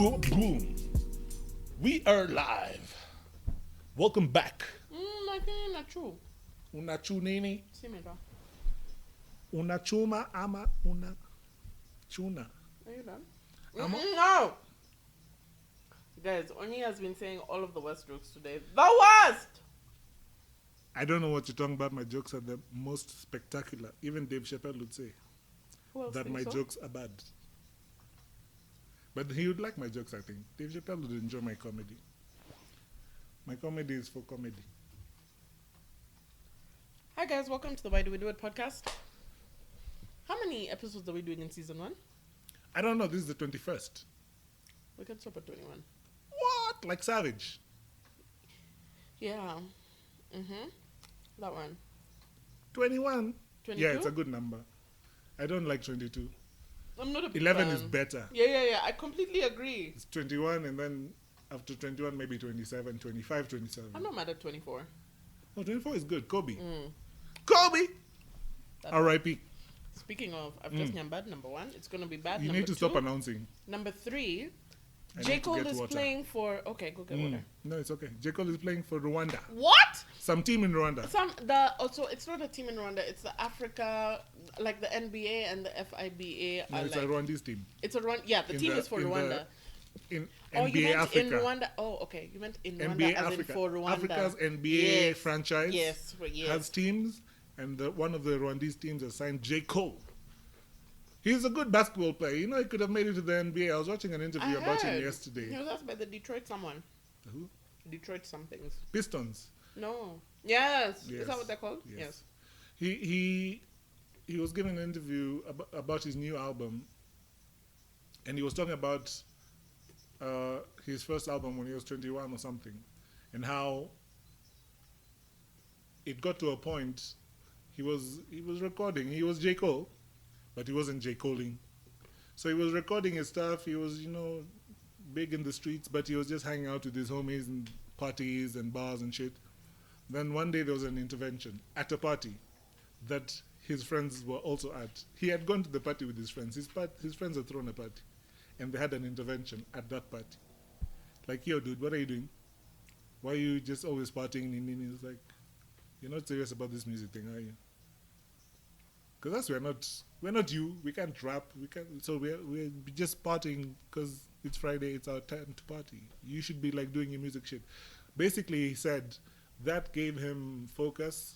Boom. We are live. Welcome back. Lakini na true. Unachu nini? Simeta. Unachuma ama unachuna? Are you done? I'm No! Guys, Oni has been saying all of the worst jokes today. The worst! I don't know what you're talking about. My jokes are the most spectacular. Even Dave Chappelle would say Who else that thinks my so? jokes are bad. But he would like my jokes, I think. Dave Chappelle would enjoy my comedy. My comedy is for comedy. Hi guys, welcome to the Why Do We Do It podcast. How many episodes are we doing in season 1? I don't know. This is the 21st. We can stop at 21. What? Like Savage? Yeah. That one. 21? 22? Yeah, it's a good number. I don't like 22. I'm not a big 11 fan. is better. Yeah. I completely agree. It's 21, and then after 21, maybe 27, 25, 27. I'm not mad at 24. Oh, 24 is good. Kobe. Mm. Kobe! That's R.I.P. Speaking of, I've just bad number 1. It's going to be bad You number need to 2. stop announcing. Number 3, I J. need to Cole get is water. playing for... Okay, go get water. No, it's okay. J. Cole is playing for Rwanda. What? Some team in Rwanda. Also, it's not a team in Rwanda. It's the Africa, like the NBA and the FIBA. No, Are it's like, a Rwandese team. It's a Rwanda. Yeah, the team is for Rwanda. In Oh, you NBA meant Africa. in Rwanda. Oh, okay. You meant in Rwanda NBA as Africa. in for Rwanda. Africa's NBA Yes. franchise Yes. has teams, and one of the Rwandese teams has signed J. Cole. He's a good basketball player. You know, he could have made it to the NBA. I was watching an interview about him yesterday. He was asked by the Detroit someone. Who? Detroit somethings. Pistons. No. Yes. Yes. Is that what they're called? Yes. He was given an interview about his new album, and he was talking about his first album when he was 21 or something, and how it got to a point he was recording. He was J. Cole, but he wasn't J. Coling. So he was recording his stuff. He was, big in the streets, but he was just hanging out with his homies and parties and bars and shit. Then one day there was an intervention at a party that his friends were also at. He had gone to the party with his friends. His friends had thrown a party, and they had an intervention at that party. Like, yo, dude, what are you doing? Why are you just always partying? And he's like, you're not serious about this music thing, are you? Because we're not you. We can't rap. So we're just partying because it's Friday. It's our time to party. You should be like doing your music shit. Basically, he said that gave him focus,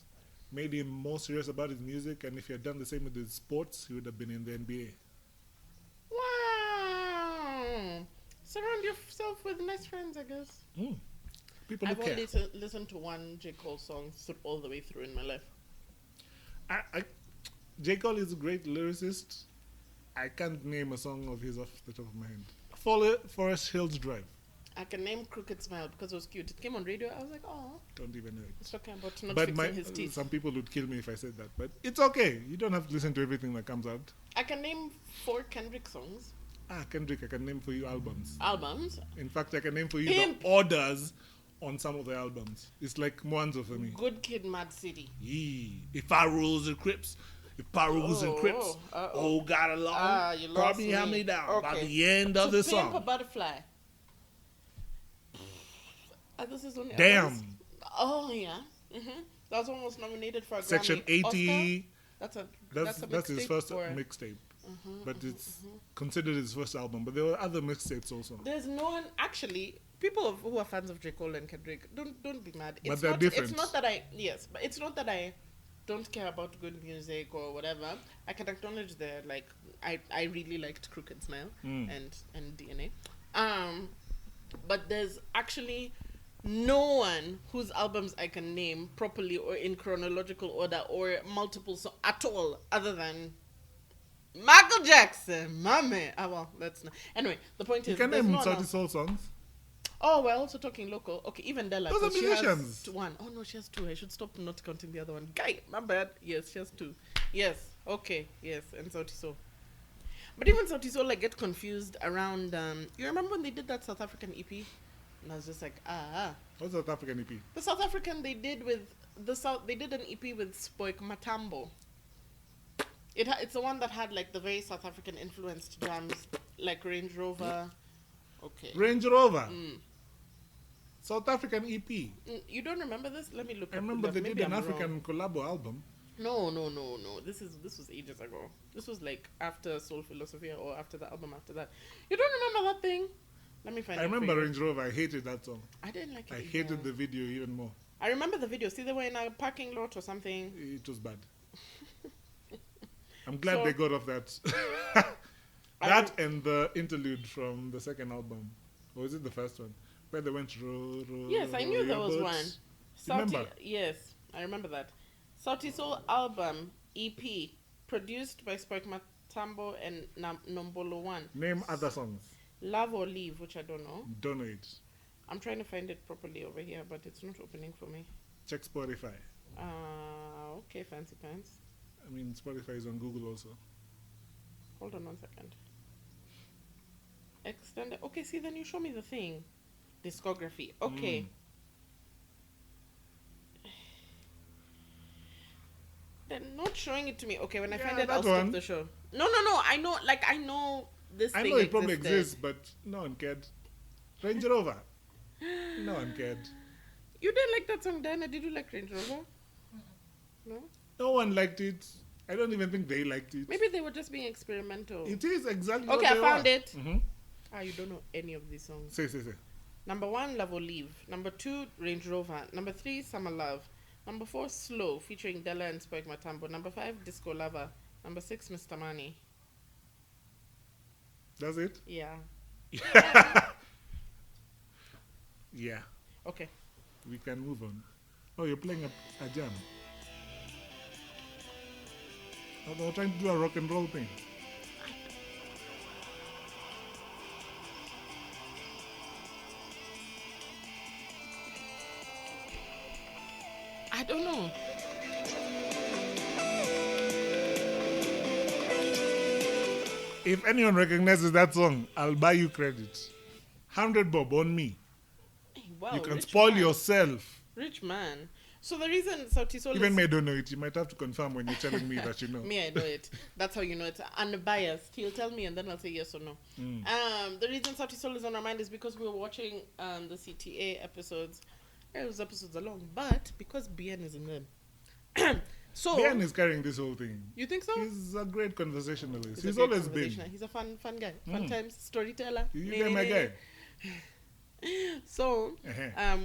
made him more serious about his music, and if he had done the same with his sports, he would have been in the NBA. Wow. Surround yourself with nice friends, I guess. People who I've care. only listened to one J. Cole song all the way through in my life. J. Cole is a great lyricist. I can't name a song of his off the top of my head. Forest Hills Drive. I can name Crooked Smile because it was cute. It came on radio. I was like, oh, Don't even know it. it's talking about not But fixing his teeth. some people would kill me if I said that. But it's okay. You don't have to listen to everything that comes out. I can name 4 Kendrick songs. Kendrick, I can name for you albums. Albums. In fact, I can name for you Pimp. the orders on some of the albums. It's like Mwanzo for me. Good Kid, Mad City. Yee. If I rules and Crips. If I rules and Crips. Oh, got along. You lost Probably me. hand me down. Okay. By the end of the To Pimp a song. Butterfly. This is only Damn. others. Oh, yeah. That was almost nominated for a Section Grammy 80. Oscar. That's his mixtape first or- mixtape. But it's considered his first album. But there were other mixtapes also. There's no one actually. People who are fans of J. Cole and Kendrick, don't be mad. But they're different. It's not that I don't care about good music or whatever. I can acknowledge I really liked Crooked Smile and DNA. But there's actually no one whose albums I can name properly or in chronological order or multiple at all other than Michael Jackson, my man. Well, that's not. Anyway, the point You is, can there's name no one Sauti else. Soul songs. Oh, we're also talking local. Okay, even Della. Those are 'cause she has musicians. 1. Oh, no, she has 2. I should stop not counting the other one. Guy, my bad. Yes, she has 2. Yes, okay, yes, and Sauti Soul. But even Sauti Soul, I get confused around... you remember when they did that South African EP? And I was just like, What's South African EP? The South African they did with... They did an EP with Spoik Matambo. It's the one that had like the very South African influenced drums, like Range Rover Okay. Range Rover. South African EP. You don't remember this? Let me look. I remember they Maybe did an I'm African wrong. collabo album. No. This was ages ago. This was like after Soul Philosophia or after the album after that. You don't remember that thing? Let me find I it. remember for you. Range Rover. I hated that song. I didn't like it. I either. hated the video even more. I remember the video. See, they were in a parking lot or something. It was bad. I'm glad So- they got off that. That and the interlude from the second album. Or was it the first one? Where they went row. Yes, I knew there was one. Remember? Yes, I remember that. Sauti Soul album EP produced by Spike Matambo and Nombolo One. Name other songs. Love or Leave, which I don't know. Don't know it. I'm trying to find it properly over here, but it's not opening for me. Check Spotify. Okay, fancy pants. I mean, Spotify is on Google also. Hold on 1 second. Extended. Okay, see, then you show me the thing. Discography. Okay. They're not showing it to me. Okay, when I find Yeah, it, I'll that stop one. the show. No. I know this I thing know it probably existed. exists, but no one cared. Range Rover. No one cared. You didn't like that song, Diana? Did you like Range Rover? No? No one liked it. I don't even think they liked it. Maybe they were just being experimental. It is exactly Okay, what I they found were. it. Mhm. You don't know any of these songs. Say. Number 1, Love or Leave. Number 2, Range Rover. Number 3, Summer Love. Number 4, Slow, featuring Della and Spike Matambo. Number 5, Disco Lover. Number 6, Mr. Money. That's it? Yeah. Yeah. Okay. We can move on. Oh, you're playing a jam. Oh, they were trying to do a rock and roll thing. I don't know. If anyone recognizes that song, I'll buy you credit. 100 bob on me. Hey, wow, You can rich spoil man. yourself. Rich man. So the reason Sauti Soul Even is... me, I don't know it. You might have to confirm when you're telling me that you know. Me, I know it. That's how you know it's unbiased. He'll tell me and then I'll say yes or no. The reason Sauti Soul is on our mind is because we were watching the CTA episodes. Those episodes are long, but because BN is in them. So Bian is carrying this whole thing. you think so? He's a great conversationalist. a He's great always been. conversationer. He's a fun guy. Fun times storyteller. You get my guy. So Uh-huh.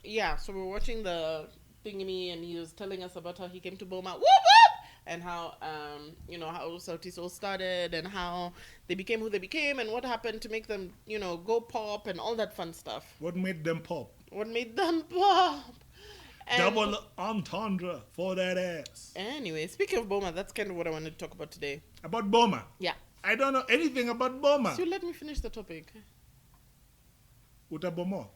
yeah, so we were watching the thingy and he was telling us about how he came to Boma, whoop whoop, and how how Sauti Soul started and how they became who they became and what happened to make them go pop and all that fun stuff. What made them pop? What made them pop? And Double entendre for that ass. anyway, speaking of Boma, that's kind of what I wanted to talk about today. About Boma. Yeah. I don't know anything about Boma. So let me finish the topic. Uta Bomo.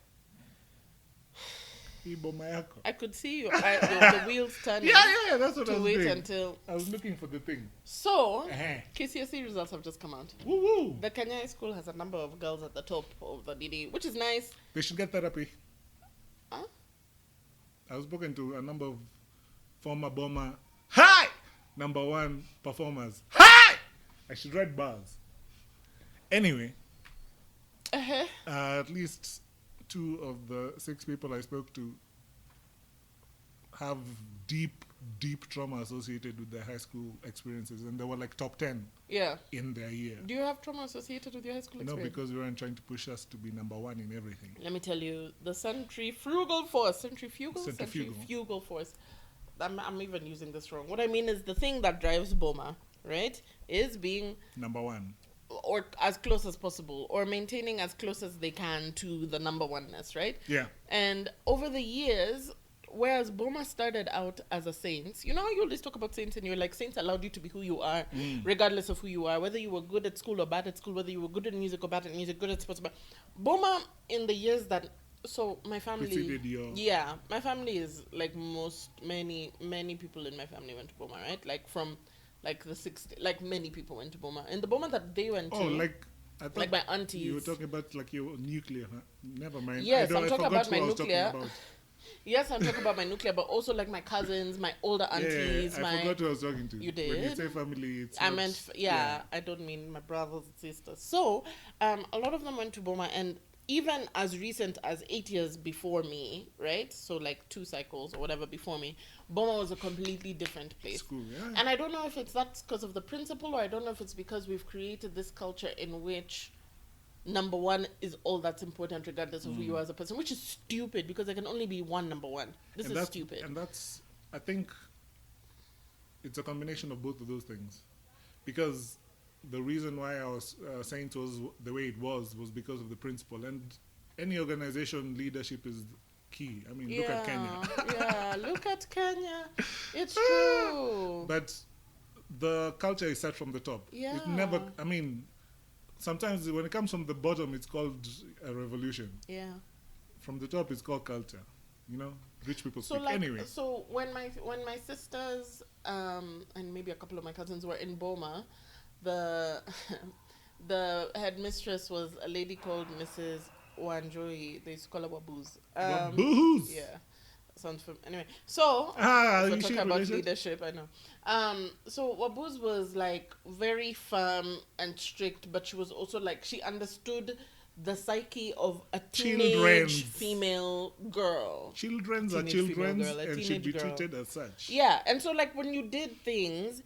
Hii Boma yako. I could see the wheels turning. Yeah, that's what I To was wait doing. until. I was looking for the thing. So, Uh-huh. KCSE results have just come out. Woo woo. The Kenya High School has a number of girls at the top of the DD, which is nice. They should get therapy. Huh? I was spoken to a number of former Boma hi number 1 performers. Hi! I should write bars. Anyway, Uh-huh. at least 2 of the 6 people I spoke to have deep trauma associated with their high school experiences, and they were like top 10 Yeah. in their year. Do you have trauma associated with your high school No, experience? because we weren't trying to push us to be number 1 in everything. Let me tell you, the centrifugal force. Centrifugal. Centrifugal force. I'm even using this wrong. What I mean is the thing that drives Boma, right, is being Number 1. or as close as possible or maintaining as close as they can to the number oneness, right? Yeah. And over the years, whereas Boma started out as a saint, you always talk about saints and you're like, saints allowed you to be who you are, regardless of who you are, whether you were good at school or bad at school, whether you were good at music or bad at music, good at sports. But Boma, in the years that, so my family, Preceded your... yeah, my family is like many people in my family went to Boma, right? Like from like the 60s, like many people went to Boma. And the Boma that they went to, Oh, like... I thought like my aunties. you were talking about like your nuclear, huh? Never mind. Yes, I I'm talking forgot about my who I was nuclear. talking about. Yes, I'm talking about my nuclear, but also like my cousins, my older aunties. I forgot who I was talking to. You When you did? say family, it's I not, meant, I don't mean my brothers and sisters. So, a lot of them went to Boma, and even as recent as 8 years before me, right? So, like 2 cycles or whatever before me, Boma was a completely different place. school, yeah. And I don't know if that's because of the principle, or I don't know if it's because we've created this culture in which number one is all that's important, regardless of who you are as a person, which is stupid because there can only be one number one. This is stupid. And that's, I think, it's a combination of both of those things. Because the reason why I was saying it was the way it was because of the principle. And any organization leadership is key. I mean, look at Kenya. Yeah, look at Kenya. It's true. But the culture is set from the top. Yeah. It never, I mean, sometimes when it comes from the bottom, it's called a revolution. Yeah. From the top, it's called culture. You know, rich people So speak. like, Anyway. so when my sisters and maybe a couple of my cousins were in Boma, the the headmistress was a lady called Mrs. Wanjohi. They used to call her Wabooz. Wabooz! Yeah. Sounds anyway. So you talking about leadership, I know. So Wabooz was like very firm and strict, but she was also like, she understood the psyche of a teenage female girl. Children's are children's and should be treated as such. Yeah, and so like when you did things,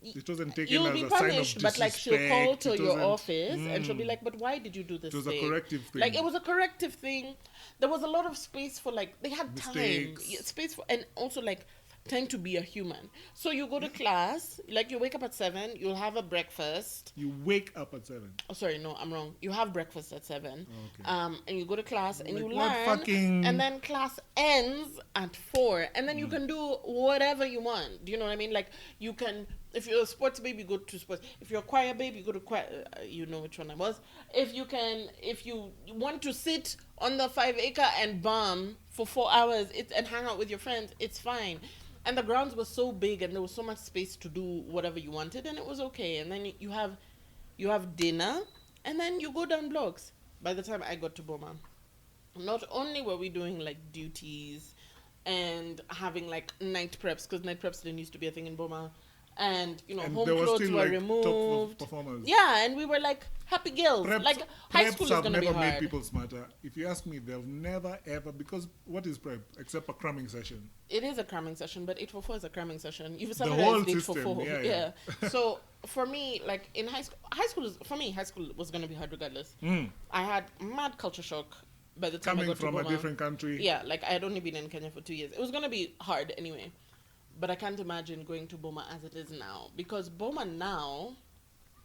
it wasn't taken you'll as be a sign of punished, disrespect. but like she'll call to your office and she'll be like, "But why did you do this?" It was a corrective thing. Like it was a corrective thing. There was a lot of space for like they had mistakes. time, space for, and also like time to be a human. So you go to class, like you wake up at 7, you'll have a breakfast. You wake up at 7. Oh, sorry, no, I'm wrong. You have breakfast at 7. Okay. And you go to class and Like you what learn, fucking- and then class ends at 4, and then you can do whatever you want. Do you know what I mean? Like you can, if you're a sports babe, you go to sports. If you're a choir babe, you go to choir. You know which one I was. If you want to sit on the 5 acre and bum for 4 hours and hang out with your friends, it's fine. And the grounds were so big, and there was so much space to do whatever you wanted, and it was okay. And then you have dinner, and then you go down blocks. By the time I got to Boma, not only were we doing like duties and having like night preps, because night preps didn't used to be a thing in Boma, and home clothes were removed. Top performers. Yeah, and we were like happy girls. Like high school is have gonna be never hard. made people smarter. If you ask me, they've never ever, because what is prep except a cramming session? It is a cramming session, but 844 is a cramming session. You've The whole summarized system, 844. yeah. So for me, like in high school was gonna be hard regardless. I had mad culture shock by the time I Coming got to from a Boma. different country. Yeah, like I had only been in Kenya for 2 years. It was gonna be hard anyway. But I can't imagine going to Boma as it is now. Because Boma now,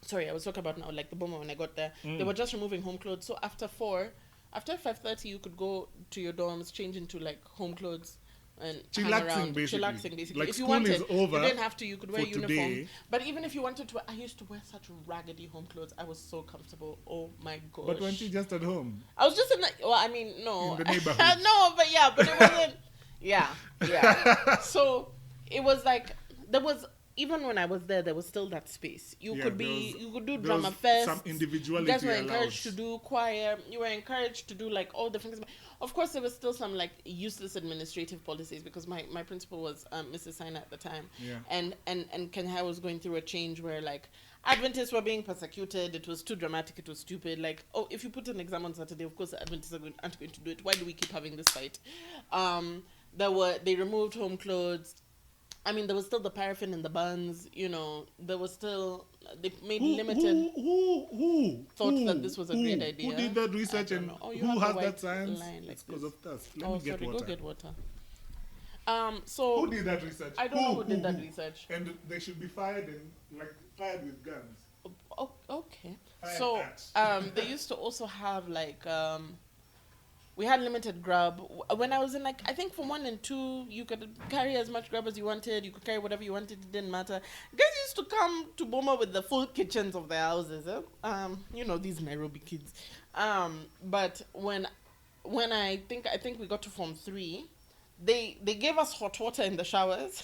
sorry, I was talking about now, like the Boma when I got there, they were just removing home clothes. So after 5:30, you could go to your dorms, change into like home clothes and hang around. Chillaxing basically. Like if you school wanted, is over you didn't have to, you could wear a for uniform. today. But even if you wanted to, I used to wear such raggedy home clothes. I was so comfortable. Oh my gosh. But weren't you just at home? I was just in the, well, I mean, no. In the neighborhood. No, but yeah, but it wasn't, yeah. So it was like, there was, even when I was there was still that space. You could do drama fest. Some individuality. You guys were encouraged to do choir. You were encouraged to do like all different things. Of course, there was still some like useless administrative policies because my principal was Mrs. Sina at the time. Yeah. And Kenya was going through a change where like Adventists were being persecuted. It was too dramatic. It was stupid. Like, oh, if you put an exam on Saturday, of course the Adventists aren't going to do it. Why do we keep having this fight? They removed home clothes. I mean, there was still the paraffin in the buns, there was still, they made limited thought that this was a great idea. Who did that research and who has that science? Like it's because of thirst. Go get water. So who did that research? I don't know who did that research. And they should be fired with guns. Oh, okay. Fired So they used to also have like we had limited grub. When I was in like, I think from 1 and 2, you could carry as much grub as you wanted. You could carry whatever you wanted. It didn't matter. Guys used to come to Boma with the full kitchens of their houses. These Nairobi kids. But when I think we got to Form 3, they gave us hot water in the showers,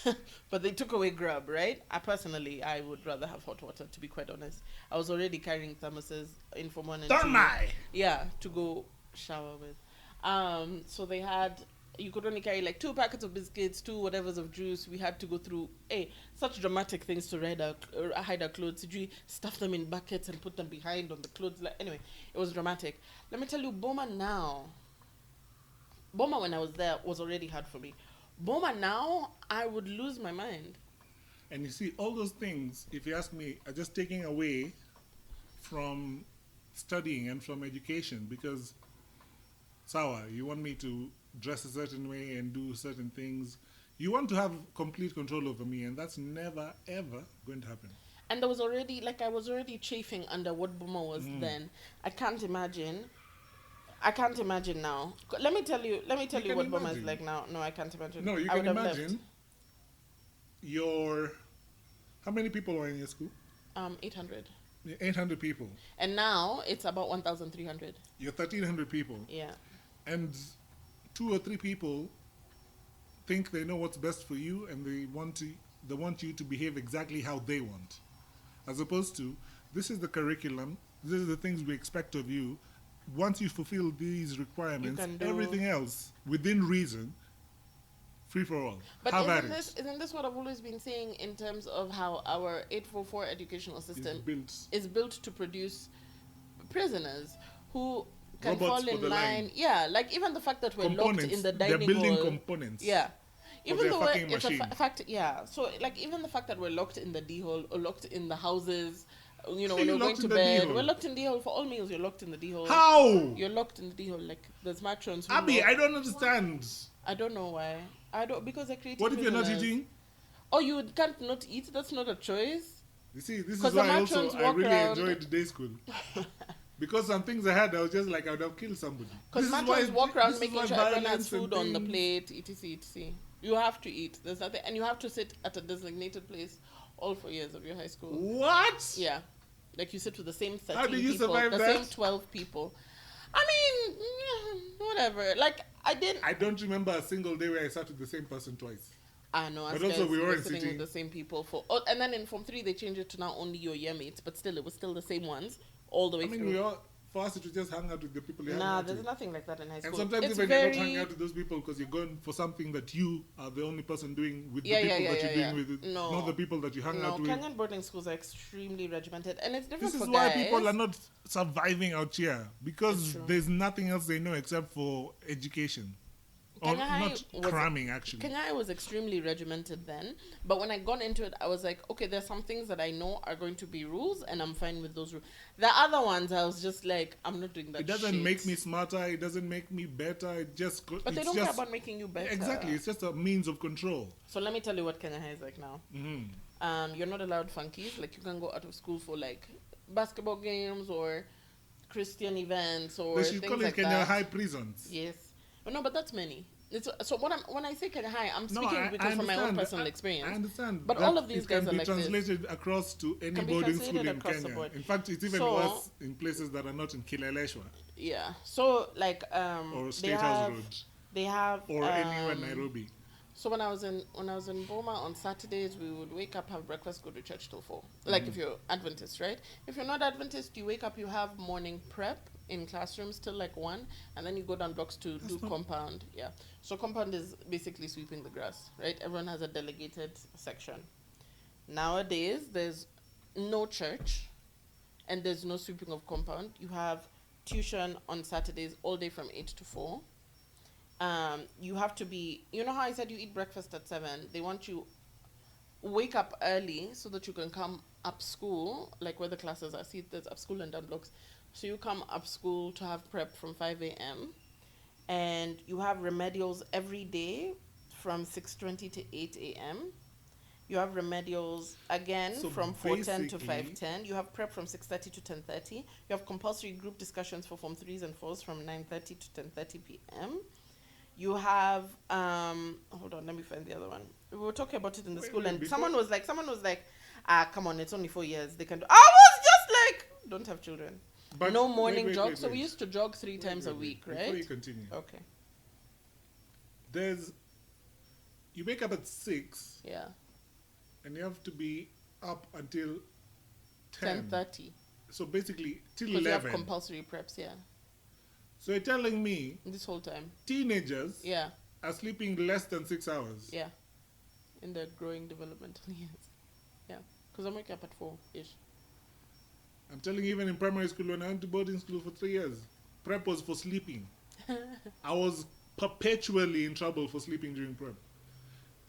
but they took away grub, right? I would rather have hot water, to be quite honest. I was already carrying thermoses in Form 1 and 2. Don't lie! Yeah, to go shower with. So they had you could only carry like 2 packets of biscuits, 2 whatevers of juice. We had to go through such dramatic things to hide our clothes. Did we stuff them in buckets and put them behind on the clothes? Like, anyway, it was dramatic. Let me tell you, Boma when I was there was already hard for me. Boma now, I would lose my mind. And you see, all those things, if you ask me, are just taking away from studying and from education because, Sawa, you want me to dress a certain way and do certain things. You want to have complete control over me, and that's never, ever going to happen. And I was already chafing under what Boma was then. I can't imagine now. Let me tell you what Boma is like now. No, I can't imagine. No, you I can would have imagine how many people are in your school? 800. 800 people. And now it's about 1,300. You're 1,300 people. Yeah. And 2 or 3 people think they know what's best for you, and they want you to behave exactly how they want, as opposed to, this is the curriculum, this is the things we expect of you. Once you fulfill these requirements, everything else within reason, free for all. But isn't this what I've always been saying in terms of how our 844 educational system is built to produce prisoners who can fall in line. Yeah, like even the fact that we're locked in the dining hall. They're building components. Yeah. Even though it's machine. a fact, yeah. So like even the fact that we're locked in the D hall or locked in the houses, when we're going to bed, we're locked in D hall for all meals. You're locked in the D hall. How? You're locked in the D hall. Like there's matrons. Abby, I don't understand. I don't know why. Because they're creating. What if you're not eating? Oh, you can't not eat. That's not a choice. You see, this is why I really enjoyed day school. Because some things I had, I was just like, I would have killed somebody. Because matrons walk around making sure everyone has food on the plate, etc., etc. You have to eat. There's nothing, and you have to sit at a designated place all 4 years of your high school. What? Yeah, like you sit with the same 13 How do you people, survive the that? same 12 people. I mean, whatever. Like I don't remember a single day where I sat with the same person twice. I know. But also we weren't sitting sitting with the same people and then in Form 3 they changed it to now only your year mates, but still it was still the same ones all the way through. For us, it was just hang out with the people you hang out with. There's nothing like that in high school. And sometimes even you're not hanging out with those people because you're going for something that you are the only person doing with the people that you're doing with, not the people that you hang out with. Kenyan boarding schools are extremely regimented, and it's different for guys. This is why people are not surviving out here, because there's nothing else they know except for education. Or not cramming, actually. Kenya was extremely regimented then, but when I got into it, I was like, okay, there's some things that I know are going to be rules, and I'm fine with those rules. The other ones, I was just like, I'm not doing that. It doesn't make me smarter. It doesn't make me better. But they don't care about making you better. Exactly. It's just a means of control. So let me tell you what Kenya is like now. Mm-hmm. You're not allowed funkies. Like you can go out of school for like basketball games or Christian events or things like that. They should call it Kenya High prisons. Yes. No, but that's many. So when I say Kenya High, I'm speaking because from my own personal experience. I understand. But all of these guys are like this. It can be translated across to any boarding school in Kenya. In fact, it's even worse in places that are not in Kileleshwa. Yeah. So like or State House Road. They have or anywhere in Nairobi. So when I was in Boma on Saturdays, we would wake up, have breakfast, go to church till 4. Like if you're Adventist, right? If you're not Adventist, you wake up, you have morning prep in classrooms till like 1, and then you go down blocks to do compound. Yeah. So compound is basically sweeping the grass, right? Everyone has a delegated section. Nowadays, there's no church, and there's no sweeping of compound. You have tuition on Saturdays all day from 8 to 4. You have to be, you know how I said you eat breakfast at 7? They want you wake up early so that you can come up school, like where the classes are. See, there's up school and down blocks. So you come up school to have prep from 5 a.m. and you have remedials every day from 6:20 to 8 a.m. You have remedials again from 4:10 to 5:10. You have prep from 6:30 to 10:30. You have compulsory group discussions for Form 3s and 4s from 9:30 to 10:30 p.m. You have hold on, let me find the other one. We were talking about it in the school, and someone was like, come on, it's only 4 years. They can do. I was just like, don't have children. But no morning jog. So we used to jog 3 times a week, right? Before you continue. Okay. You wake up at 6. Yeah. And you have to be up until 10:30. So basically till 11. Because you have compulsory preps, yeah. So you're telling me this whole time teenagers are sleeping less than 6 hours. Yeah. In their growing developmental years. Yeah. Because I'm waking up at 4-ish. I'm telling you, even in primary school, when I went to boarding school for 3 years, prep was for sleeping. I was perpetually in trouble for sleeping during prep.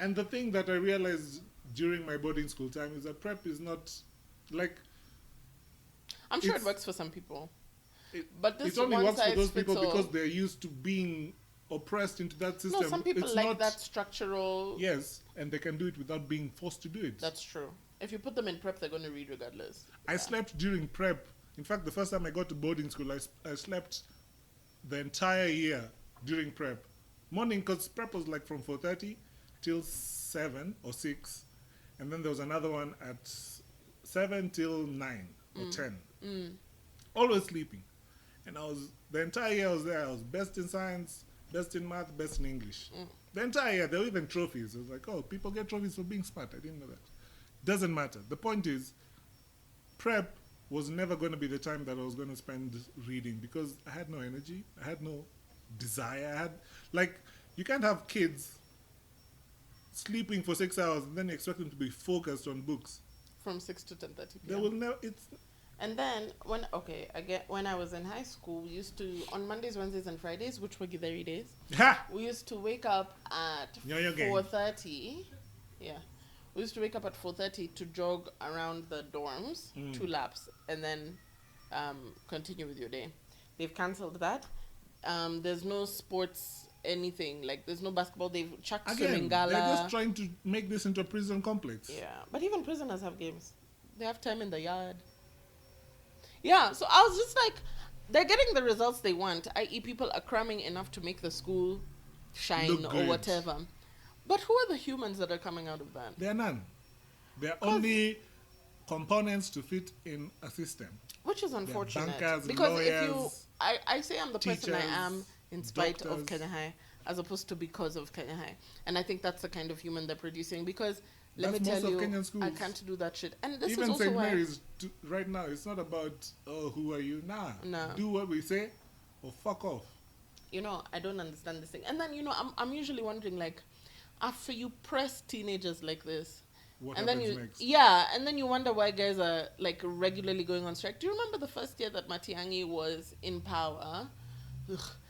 And the thing that I realized during my boarding school time is that prep is not like... I'm sure it works for some people. But this it only works for those people because they're used to being oppressed into that system. No, some people like that structural... Yes, and they can do it without being forced to do it. That's true. If you put them in prep, they're going to read regardless. I slept during prep. In fact, the first time I got to boarding school, I slept the entire year during prep. Morning, because prep was like from 4:30 till 7 or 6. And then there was another one at 7 till 9 or 10. Always sleeping. And the entire year I was there. I was best in science, best in math, best in English. The entire year, there were even trophies. I was like, oh, people get trophies for being smart. I didn't know that. Doesn't matter. The point is, prep was never going to be the time that I was going to spend reading because I had no energy. I had no desire. You can't have kids sleeping for 6 hours and then you expect them to be focused on books. From 6 to 10:30 p.m. They will never, And then, when I was in high school, we used to, on Mondays, Wednesdays, and Fridays, which were Githeri days, we used to wake up at 4:30. Yeah. We used to wake up at 4:30 to jog around the dorms, 2 laps, and then continue with your day. They've cancelled that. There's no sports, anything. Like, there's no basketball. They've chucked swimming gala. They're just trying to make this into a prison complex. Yeah. But even prisoners have games. They have time in the yard. Yeah, so I was just like, they're getting the results they want, i.e. people are cramming enough to make the school shine or whatever. But who are the humans that are coming out of that? They are none. They are only components to fit in a system. Which is unfortunate. Bankers, because lawyers, I say I'm the person I am in spite doctors. of Kenya High, as opposed to because of Kenya High. And I think that's the kind of human they're producing because... Let me tell you, I can't do that shit. And this even is also St. why... Mary's right now, it's not about, oh, who are you? Nah. No. Do what we say or fuck off. I don't understand this thing. And then, I'm usually wondering, like, after you press teenagers like this... What happens next? Yeah, and then you wonder why guys are, like, regularly going on strike. Do you remember the first year that Matiang'i was in power?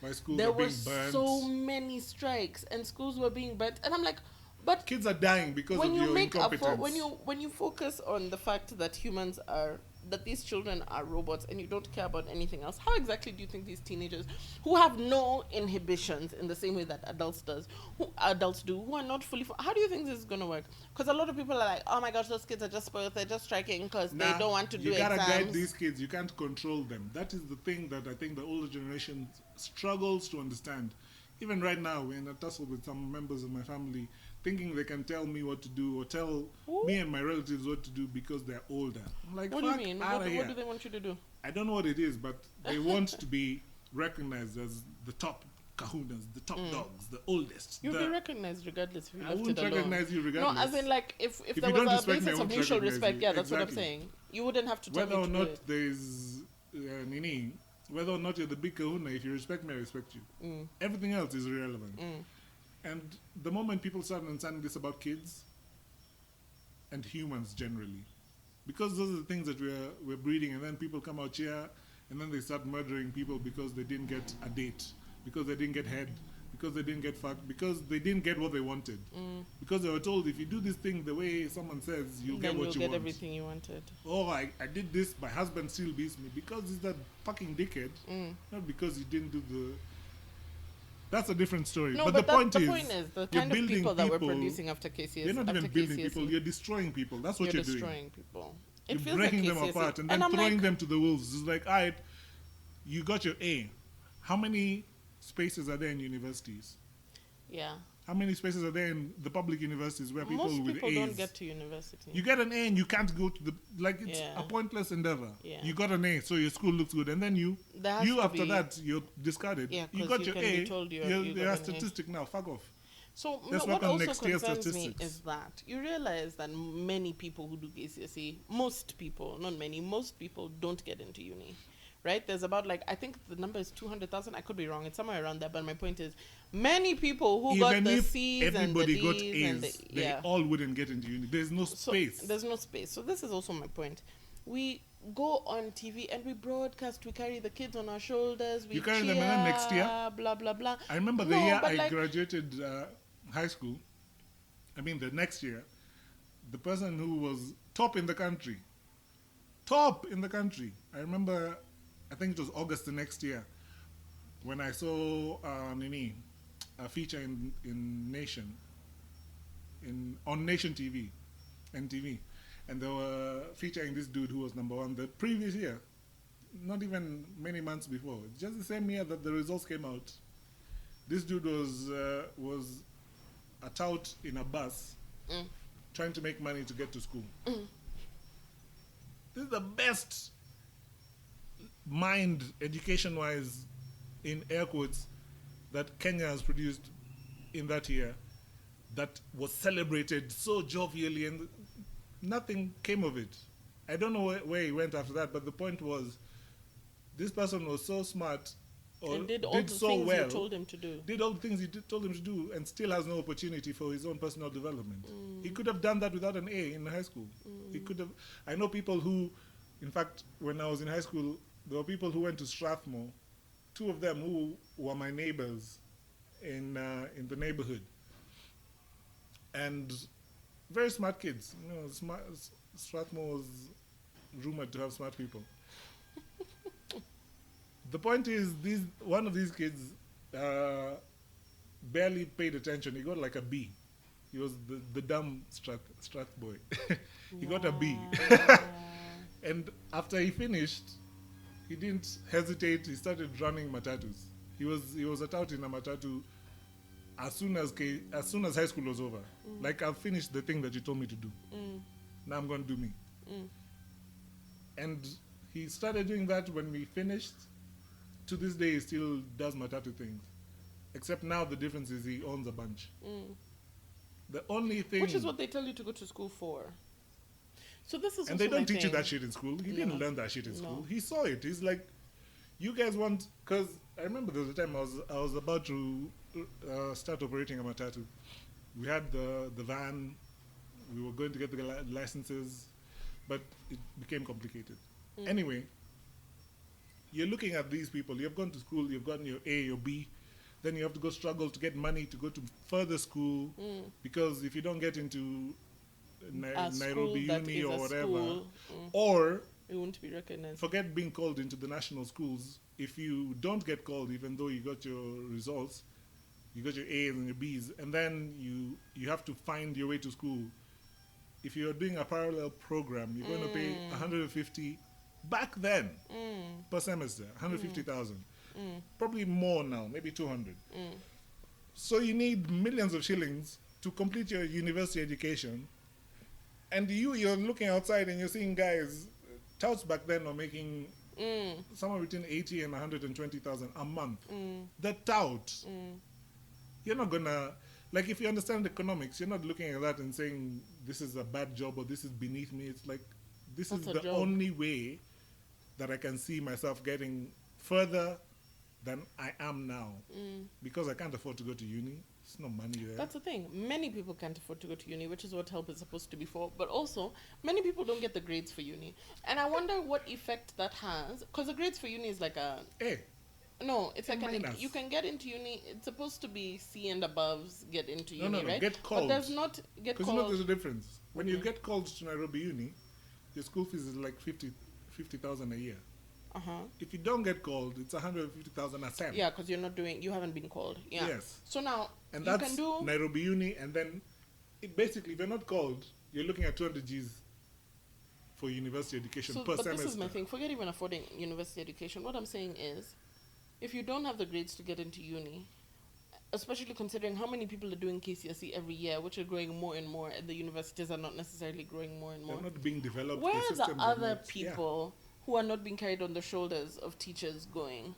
My schools there were being were burnt. so many strikes and schools were being burnt. And I'm like... But kids are dying because of your incompetence. When you focus on the fact that that these children are robots and you don't care about anything else, how exactly do you think these teenagers who have no inhibitions in the same way that adults do, who are not fully, how do you think this is going to work? Because a lot of people are like, oh my gosh, those kids are just spoiled, they're just striking because they don't want to do exams. You gotta guide these kids, you can't control them. That is the thing that I think the older generation struggles to understand. Even right now, we're in a tussle with some members of my family thinking they can tell me what to do or tell me and my relatives what to do because they're older. I'm like, what do you mean? What do they want you to do? I don't know what it is, but they want to be recognized as the top kahunas, the top dogs, the oldest. You'll be recognized regardless if you left it alone. I won't recognize you regardless. No, as in like, if there was a basis of mutual respect, yeah, that's what I'm saying. You wouldn't have to tell me whether or not there's whether or not you're the big kahuna, if you respect me, I respect you. Everything else is irrelevant. And the moment people start understanding this about kids and humans generally, because those are the things that we're breeding, and then people come out here and then they start murdering people because they didn't get a date, because they didn't get head, because they didn't get fucked, because they didn't get what they wanted. Because they were told, if you do this thing the way someone says, you'll get what you want. You'll get everything you wanted. Oh, I did this, my husband still beats me. Because he's that fucking dickhead. Not because he didn't do the... That's a different story. No, but the point is the kind of people that we're producing after KCS. You're not even building people, you're destroying people. That's what you're doing. You're destroying people. You're breaking them apart and then throwing them to the wolves. It's like, all right, you got your A. How many spaces are there in universities? Yeah. How many spaces are there in the public universities where people with A's... Most people don't get to university. You get an A and you can't go to the... Like, it's a pointless endeavor. Yeah. You got an A, so your school looks good. And then after that, you're discarded. Yeah, you got your A, you're a statistic now. Fuck off. So what also concerns me is that you realize that many people who do KCSE, most people, not many, most people don't get into uni. right? There's about like, I think the number is 200,000. I could be wrong. It's somewhere around there. But my point is, many people who got Even the if C's and the everybody got D's and the, A's, they all wouldn't get into uni. There's no so space. there's no space. So this is also my point. We go on TV and we broadcast. We carry the kids on our shoulders. We You carry cheer, them, and then next year, blah blah blah. I remember the No, year but I like, graduated high school. I mean, the next year, the person who was top in the country, I remember, I think it was August the next year, when I saw a feature in Nation, on Nation TV, NTV, and they were featuring this dude who was number one the previous year, not even many months before, just the same year that the results came out. This dude was a tout in a bus, trying to make money to get to school. This is the best mind, education-wise, in air quotes, that Kenya has produced in that year, that was celebrated so jovially, and nothing came of it. I don't know where he went after that, but the point was, this person was so smart, or and did all did the so things well, you told him to do. did all the things he told him to do, and still has no opportunity for his own personal development. He could have done that without an A in high school. He could have. I know people who, in fact, when I was in high school, there were people who went to Strathmore. Two of them who were my neighbors in the neighborhood, and very smart kids. You know, Strathmore was rumored to have smart people. The point is, one of these kids barely paid attention. He got like a B. He was the dumb Strath boy. He got a B. And after he finished, he didn't hesitate. He started running matatus. He was a tout in a matatu as soon as high school was over. Like, I've finished the thing that you told me to do. Now I'm going to do me. And he started doing that when we finished. To this day, he still does matatu things. Except now the difference is he owns a bunch. The only thing... Which is what they tell you to go to school for. So this is and they don't teach you that shit in school. He didn't learn that shit in school. He saw it. He's like, you guys want... Because I remember there was a time I was about to start operating a matatu. We had the van. We were going to get the licenses. But it became complicated. Anyway, you're looking at these people. You've gone to school. You've gotten your A, your B. Then you have to go struggle to get money to go to further school. Because if you don't get into Nairobi Uni or whatever, or you won't be recognized. Forget being called into the national schools. If you don't get called, even though you got your results, you got your A's and your B's, and then you have to find your way to school. If you're doing a parallel program, you're going to pay 150 back then per semester, 150,000. Probably more now, maybe 200. So you need millions of shillings to complete your university education. And you're looking outside and you're seeing guys, touts back then were making somewhere between 80 and 120,000 a month. The tout. You're not gonna, like, if you understand economics, you're not looking at that and saying this is a bad job or this is beneath me. It's like, this is the only way that I can see myself getting further than I am now. Because I can't afford to go to uni. There's no money there. That's the thing. Many people can't afford to go to uni, which is what help is supposed to be for. But also, many people don't get the grades for uni. And I wonder what effect that has. Because the grades for uni is like a... A. No, it's like you can get into uni. It's supposed to be C and aboves get into uni, no, right? get called. But there's not get called. Because you know there's a difference. When you get called to Nairobi Uni, your school fees is like 50,000 a year. If you don't get called, it's 150,000 a sem. Yeah, because you haven't been called. Yeah. Yes. So now, and you that's can do Nairobi Uni, and then basically, if you're not called, you're looking at 200 Gs for university education per semester. But this is my thing. Forget even affording university education. What I'm saying is, if you don't have the grades to get into uni, especially considering how many people are doing KCSE every year, which are growing more and more, and the universities are not necessarily growing more and more. They're not being developed. Where are the other people who are not being carried on the shoulders of teachers going?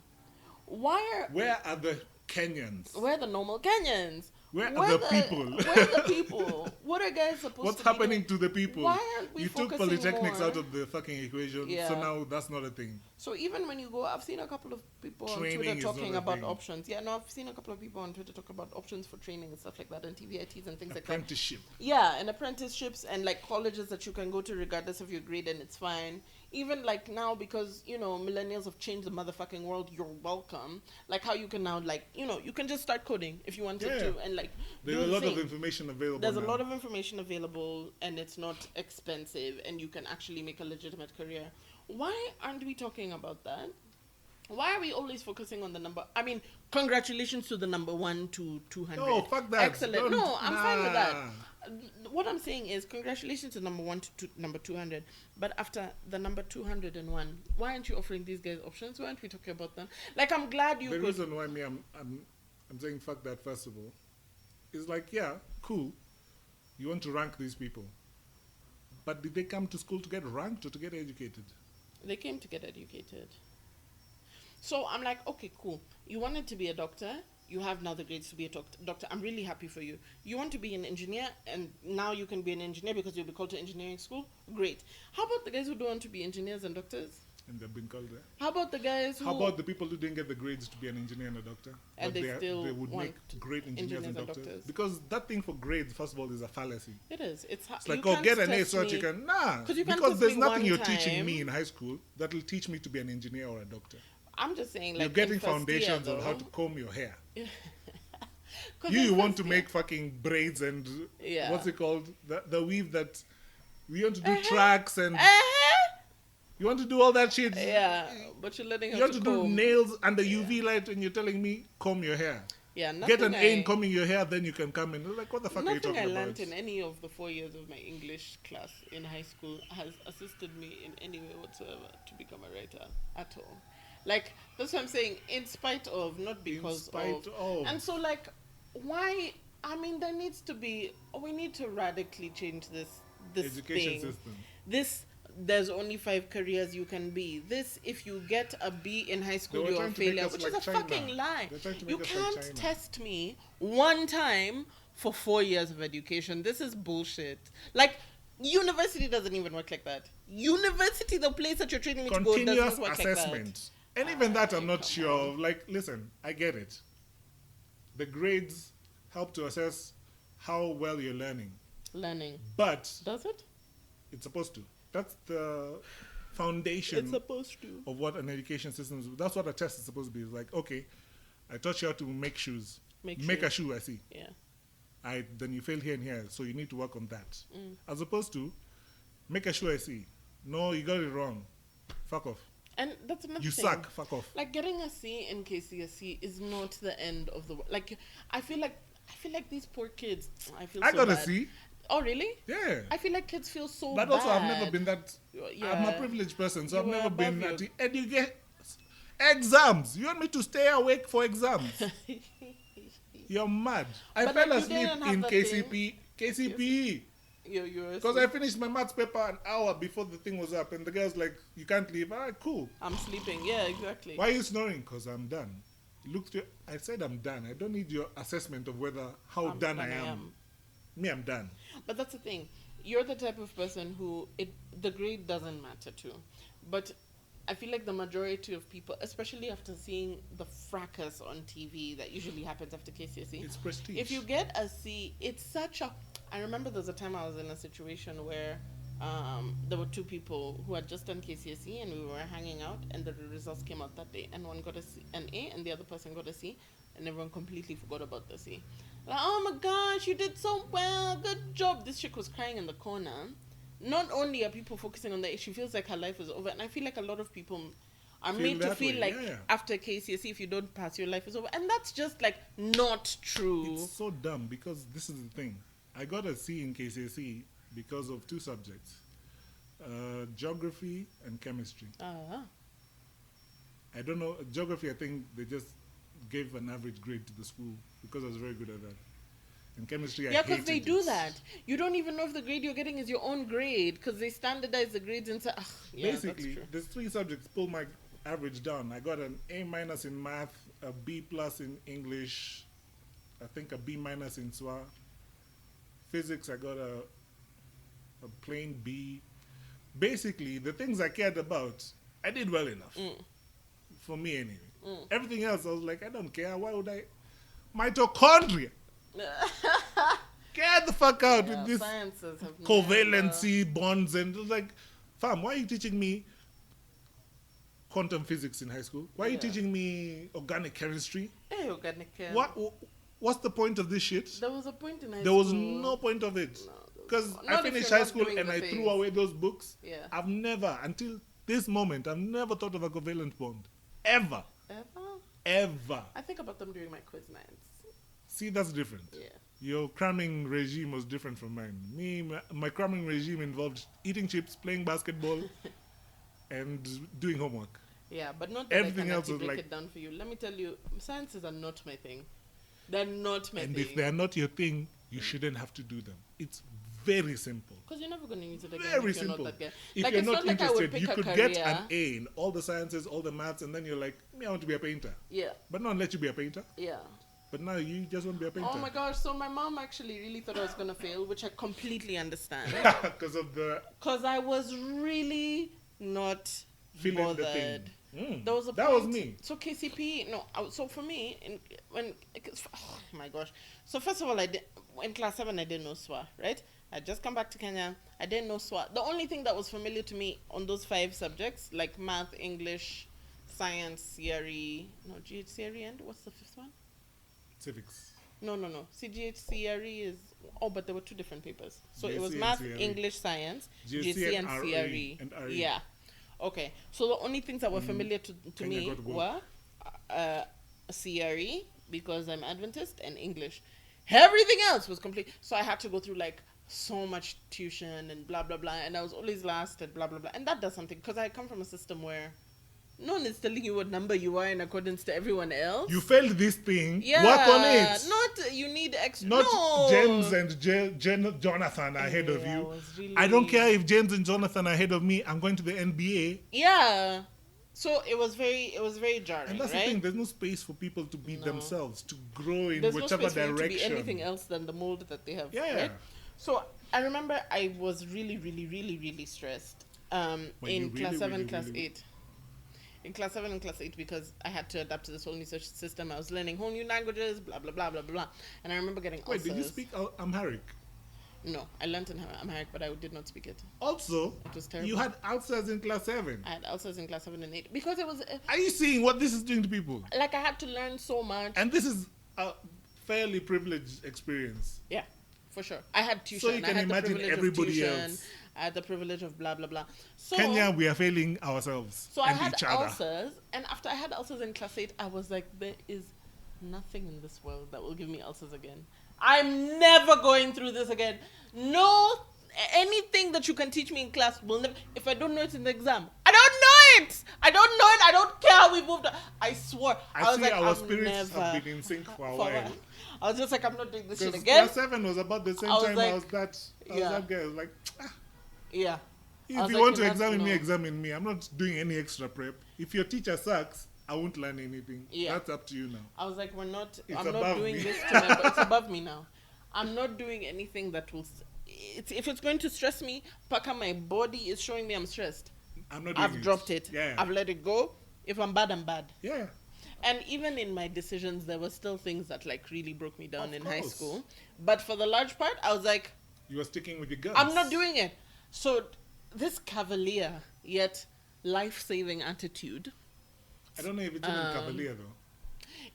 Where are the Kenyans? Where are the normal Kenyans? Where are the people? Where are the people? What are guys supposed What's to be happening doing? to the people? Why aren't we You took focusing polytechnics more? out of the fucking equation, so Yeah. now that's not a thing. So even when you go, I've seen a couple of people on Training Twitter is talking not a about thing. options. Yeah, no, I've seen a couple of people on Twitter talk about options for training and stuff like that, and TVITs and things like that. Apprenticeship. Yeah, and apprenticeships and like colleges that you can go to regardless of your grade, and it's fine. Even like now, because you know millennials have changed the motherfucking world. You're welcome. Like how you can now, like you can just start coding if you wanted to, and like There's do a the lot of thing. information available. There's a now. lot of information available, and it's not expensive, and you can actually make a legitimate career. Why aren't we talking about that? Why are we always focusing on the number? I mean, congratulations to the number 1 to 200. No, fuck that. Excellent. No, I'm fine with that. Nah. What I'm saying is, congratulations to number 1 to number 200. But after the number 201, why aren't you offering these guys options? Why aren't we talking about them? Like, I'm glad you The could. reason why I'm saying fuck that, first of all, is like, yeah, cool. You want to rank these people. But did they come to school to get ranked or to get educated? They came to get educated. So I'm like, okay, cool. You wanted to be a doctor. You have now the grades to be a doctor. I'm really happy for you. You want to be an engineer, and now you can be an engineer because you'll be called to engineering school. Great. How about the guys who don't want to be engineers and doctors? And they've been called there. How about the guys who... How about the people who didn't get the grades to be an engineer and a doctor? And but they still they would want make great engineers and doctors? doctors. Because that thing for grades, first of all, is a fallacy. It is. It's Like, oh, get an A so that you can... Nah, because there's nothing you're teaching me in high school that will teach me to be an engineer or a doctor. I'm just saying, like, you're getting in first foundations year, on how though. to comb your hair. 'Cause You in want first to year- make fucking braids and Yeah. what's it called? The weave that we want to do tracks and you want to do all that shit. Yeah, but you're letting her You want to do comb. nails under UV light and you're telling me comb your hair. Yeah, Get an A in I- combing your hair, then you can come in. Like, what the fuck are you Nothing talking I learned about? in any of the 4 years of my English class in high school has assisted me in any way whatsoever to become a writer at all. Like, that's what I'm saying, in spite of, not because spite of. And so, like, why? I mean, there needs to be, we need to radically change this Education thing. system. This, there's only 5 careers you can be. This, if you get a B in high school, They were you're a trying to make failure, us which like is a China. fucking lie. They're trying to You make us like can't China. test me one time for 4 years of education. This is bullshit. Like, university doesn't even work like that. University, the place that you're training me to go, Continuous doesn't work assessment. like that. And even that, I'm not Come sure on. of. Like, listen, I get it. The grades help to assess how well you're learning. Learning. But Does it? it's supposed to. That's the foundation It's supposed to. of what an education system is. That's what a test is supposed to be. It's like, okay, I taught you how to make shoes. Make a shoes. shoe, I see. Yeah. Then you failed here and here, so you need to work on that. Mm. As opposed to, make a shoe, I see. No, you got it wrong. Fuck off. And that's another You thing. suck. Fuck off. Like, getting a C in KCSE is not the end of the world. Like, I feel like these poor kids. I feel I so got a bad. C. Oh, really? Yeah. I feel like kids feel so But bad. also, I've never been that. Yeah. I'm a privileged person, so You I've were never above been your- at the educate exams. You want me to stay awake for exams? You're mad. I But fell like, you asleep didn't have in that KCPE You're because I finished my maths paper an hour before the thing was up, and the girl's like, "You can't leave." All right, cool. I'm sleeping. Yeah, exactly. Why are you snoring? Because I'm done. Look, I said I'm done. I don't need your assessment of whether how I'm done I am. Me, I'm done. But that's the thing. You're the type of person who the grade doesn't matter to. But I feel like the majority of people, especially after seeing the fracas on TV that usually happens after KCSE, It's prestige. if you get a C, it's such a... I remember there was a time I was in a situation where there were 2 people who had just done KCSE and we were hanging out, and the results came out that day, and one got an A and the other person got a C, and everyone completely forgot about the C. Like, oh my gosh, you did so well, good job. This chick was crying in the corner. Not only are people focusing on that, she feels like her life is over, and I feel like a lot of people are Feel made to that feel way, like yeah. after KCSE, if you don't pass, your life is over, and that's just like not true. It's so dumb because this is the thing. I got a C in KCSE because of 2 subjects, geography and chemistry. Ah. I don't know, geography, I think they just gave an average grade to the school because I was very good at that. And chemistry, I Yeah, because they hated do it. that. You don't even know if the grade you're getting is your own grade because they standardize the grades inside. Yeah, Basically, that's true. there's 3 subjects pull my average down. I got an A- in math, a B+ in English, I think a B minus in SWA. Physics, I got a plain B. Basically, the things I cared about, I did well enough. For me, anyway. Everything else, I was like, I don't care. Why would I? Mitochondria. Get the fuck out with this sciences have covalency bonds and it was like, fam, why are you teaching me quantum physics in high school? Why are you teaching me organic chemistry? Hey, organic chem. What's the point of this shit? There was a point in high school. There was no point of it. Because I finished high school and I threw away those books. Yeah. I've never, until this moment, I've never thought of a covalent bond. Ever. Ever. I think about them during my quiz nights. See, that's different. Yeah. Your cramming regime was different from mine. My cramming regime involved eating chips, playing basketball, and doing homework. Yeah, but not that everything I else can was break like. it down for you. Let me tell you, sciences are not my thing. They're not my And thing. if they're not your thing, you shouldn't have to do them. It's very simple. Because you're never going to use it again Very if you're simple. not that guy. If Like, you're it's not like I would interested, pick you a could career. get an A in all the sciences, all the maths, and then you're like, me, I want to be a painter. Yeah. But not let you be a painter. Yeah. But now you just want to be a painter. Oh my gosh, so my mom actually really thought I was going to fail, which I completely understand. Because of the Because I was really not feeling bothered. the thing. There was a that point, was me. So KCP, no. So for me, oh my gosh. So first of all, in class 7, I didn't know SWA, right? I just come back to Kenya. I didn't know SWA. The only thing that was familiar to me on those 5 subjects, like math, English, science, CRE, GHCRE, and what's the 5th one? Civics. No. CGHCRE is, but there were 2 different papers. So it was GC and math, CRE. English, science, GC GC and and CRE. RE and RE. Yeah. Okay. So the only things that were familiar to Kenya me got work. were CRE, because I'm Adventist, and English. Everything else was complete. So I had to go through like so much tuition and blah, blah, blah. And I was always last and blah, blah, blah. And that does something, because I come from a system where no one is telling you what number you are in accordance to everyone else. You failed this thing. Yeah, Work on it. not you need extra. Not no. James and Jonathan are ahead of Yeah, you. was really- I don't care if James and Jonathan are ahead of me. I'm going to the NBA. Yeah. So it was very jarring, And that's right? the thing. There's no space for people to be No. themselves, to grow in There's whichever no space for you direction. to be anything else than the mold that they have. Yeah. Right? So I remember I was really, really, really, really stressed in class 7, class 8. In class 7 and class 8, because I had to adapt to this whole new system. I was learning whole new languages, blah, blah, blah, blah, blah. And I remember getting Wait, ulcers. did you speak Amharic? No, I learned in Amharic, but I did not speak it. Also, It was terrible. you had ulcers in class 7. I had ulcers in class 7 and 8. Because it was, Are you seeing what this is doing to people? like, I had to learn so much. And this is a fairly privileged experience. Yeah, for sure. I had tuition. So you can I had imagine the privilege everybody of tuition. else. I had the privilege of blah, blah, blah. So, Kenya, we are failing ourselves so I and had each other. ulcers. And after I had ulcers in class 8, I was like, there is nothing in this world that will give me ulcers again. I'm never going through this again. No, anything that you can teach me in class will never. If I don't know it in the exam, I don't know it. I don't know it. I don't care how we moved on. I swore. I was see like, our I'm spirits never, have been in sync for a for a while. while. I was just like, I'm not doing this shit Because again. class 7 was about the same I was time like, I was that guy. I was like, Yeah. if I was you like, want to you have to examine me, know. examine me. I'm not doing any extra prep. If your teacher sucks, I won't learn anything. Yeah. That's up to you now. I was like, I'm not above doing me. this to my, it's above me now. I'm not doing anything that will, if it's going to stress me, Paka, my body is showing me I'm stressed. I'm not doing I've dropped it. Yeah. I've let it go. If I'm bad, I'm bad. Yeah. And even in my decisions, there were still things that like really broke me down Of in high course. school. But for the large part, I was like, You are sticking with your guns. I'm not doing it. So this cavalier yet life-saving attitude, I don't know if it's even cavalier though.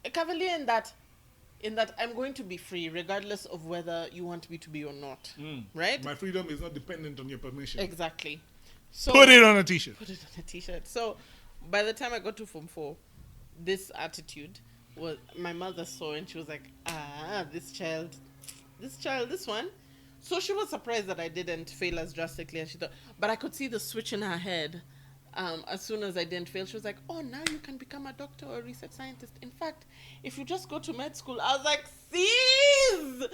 a cavalier in that I'm going to be free regardless of whether you want me to be or not. Right? My freedom is not dependent on your permission. Exactly. So Put it on a t-shirt. Put it on a t-shirt. So by the time I got to Form 4, this attitude was, my mother saw and she was like, this one. So she was surprised that I didn't fail as drastically as she thought. But I could see the switch in her head. As soon as I didn't fail, she was like, oh, now you can become a doctor or a research scientist. In fact, if you just go to med school, I was like, sis,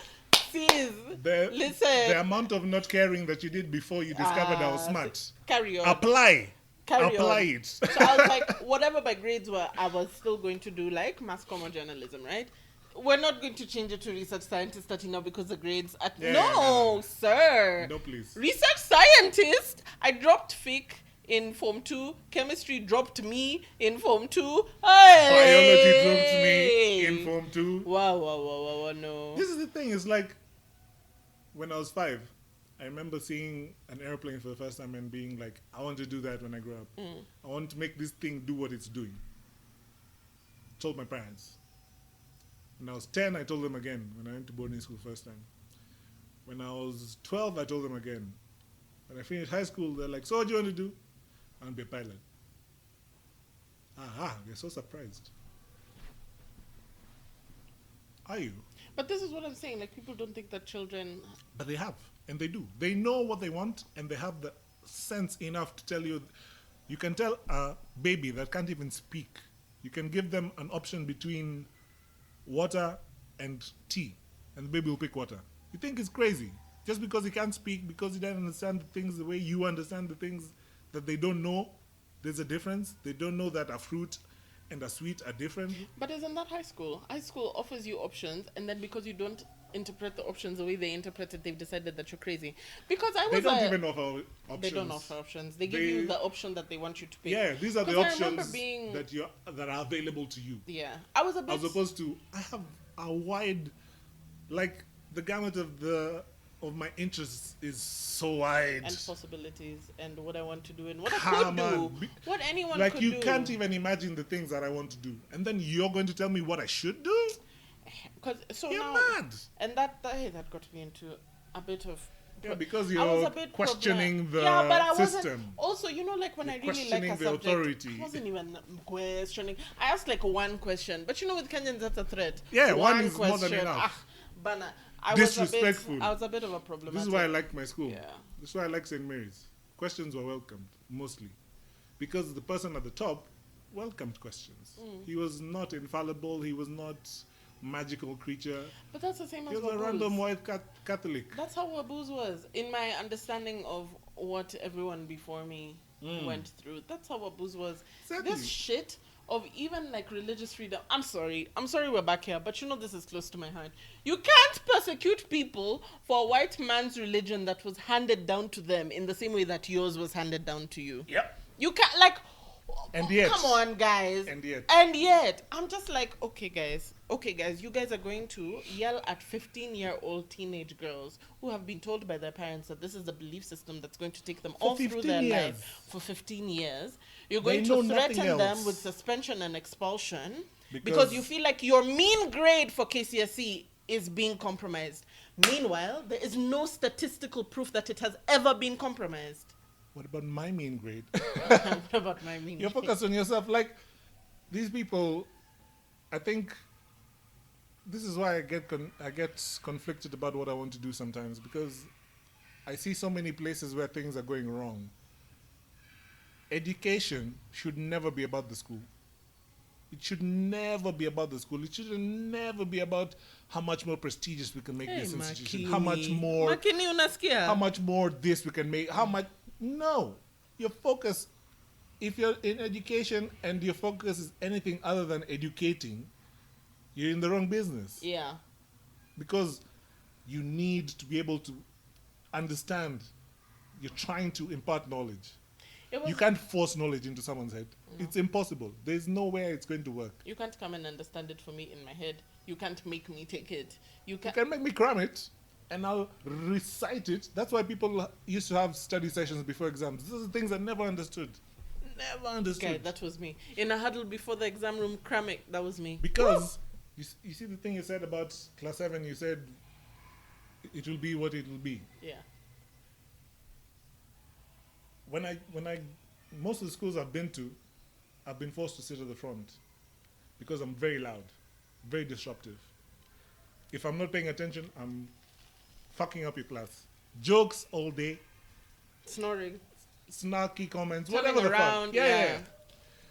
listen. The amount of not caring that you did before you discovered I was smart. Carry on. Apply on. it. So I was like, whatever my grades were, I was still going to do like mass comm or journalism, right? We're not going to change it to research scientist starting now because the grades at Yeah, no, sir. No, please. Research scientist. I dropped Fic in Form 2. Chemistry dropped me in Form 2. Biology Hey! dropped me in Form 2. Wow, no. This is the thing. It's like when I was 5, I remember seeing an airplane for the first time and being like, I want to do that when I grow up. I want to make this thing do what it's doing. Told my parents. When I was 10, I told them again when I went to boarding school first time. When I was 12, I told them again. When I finished high school, they're like, so what do you want to do? I want to be a pilot. They're so surprised. Are you? But this is what I'm saying. Like, people don't think that children. But they have, and they do. They know what they want, and they have the sense enough to tell you. You can tell a baby that can't even speak. You can give them an option between water and tea, and the baby will pick water. You think it's crazy. Just because he can't speak, because he doesn't understand the things the way you understand the things that they don't know, there's a difference. They don't know that a fruit and a sweet are different. But isn't that high school? High school offers you options, and then because you don't interpret the options the way they interpret it, they've decided that you're crazy. Because I was They don't even offer options. They don't offer options. They give you the option that they want you to pick. Yeah, these are the 'Cause I remember options that are available to you. Yeah, I was a bit. As opposed to, I have a wide, like the gamut of my interests is so wide. And possibilities, and what I want to do, and what I Come could do, on. what anyone Like could you do. can't even imagine the things that I want to do, and then you're going to tell me what I should do? Because so You're now, mad. and that got me into a bit of. Yeah, because I was you're a bit questioning the yeah, but I system. wasn't. Also, you know, like when You're I really like a questioning the subject, authority. I wasn't even questioning. I asked like one question, but you know, with Kenyans, that's a threat. Yeah, one is more than enough. Bana, I Disrespectful. I was a bit of a problematic. This is why I liked my school. Yeah. This is why I like St. Mary's. Questions were welcomed, mostly. Because the person at the top welcomed questions. He was not infallible. He was not magical creature. But that's the same as He was a Wabuz. random white Catholic. That's how Wabuz was. In my understanding of what everyone before me went through, that's how Wabuz was. Exactly. This shit of even like religious freedom. I'm sorry we're back here, but you know this is close to my heart. You can't persecute people for a white man's religion that was handed down to them in the same way that yours was handed down to you. Yep. You can't, like, And yet. come on, guys. And yet, I'm just like, okay, guys, you guys are going to yell at 15-year-old teenage girls who have been told by their parents that this is the belief system that's going to take them all through 15 their years. life for 15 years. You're going They know to nothing threaten them else. with suspension and expulsion because Because- you feel like your mean grade for KCSE is being compromised. Meanwhile, there is no statistical proof that it has ever been compromised. What about my mean grade? What about my mean You're grade? focused on yourself. Like, these people, I think this is why I get conflicted about what I want to do sometimes, because I see so many places where things are going wrong. Education should never be about the school. It should never be about the school. It should never be about how much more prestigious we can make this institution. How much more Makini unasikia? how much more this we can make, how much. No, your focus, if you're in education and your focus is anything other than educating, you're in the wrong business. Yeah. Because you need to be able to understand. You're trying to impart knowledge. You can't force knowledge into someone's head. No. It's impossible. There's no way it's going to work. You can't come and understand it for me in my head. You can't make me take it. You can make me cram it, and I'll recite it. That's why people used to have study sessions before exams. These are the things I never understood. Never understood. Okay, that was me. In a huddle before the exam room, cramming, that was me. Because you see the thing you said about class 7, you said it will be what it will be. Yeah. When I most of the schools I've been to, I've been forced to sit at the front because I'm very loud, very disruptive. If I'm not paying attention, I'm fucking up your class. Jokes all day, Snoring, snarky comments, turning whatever around, the fuck. Yeah.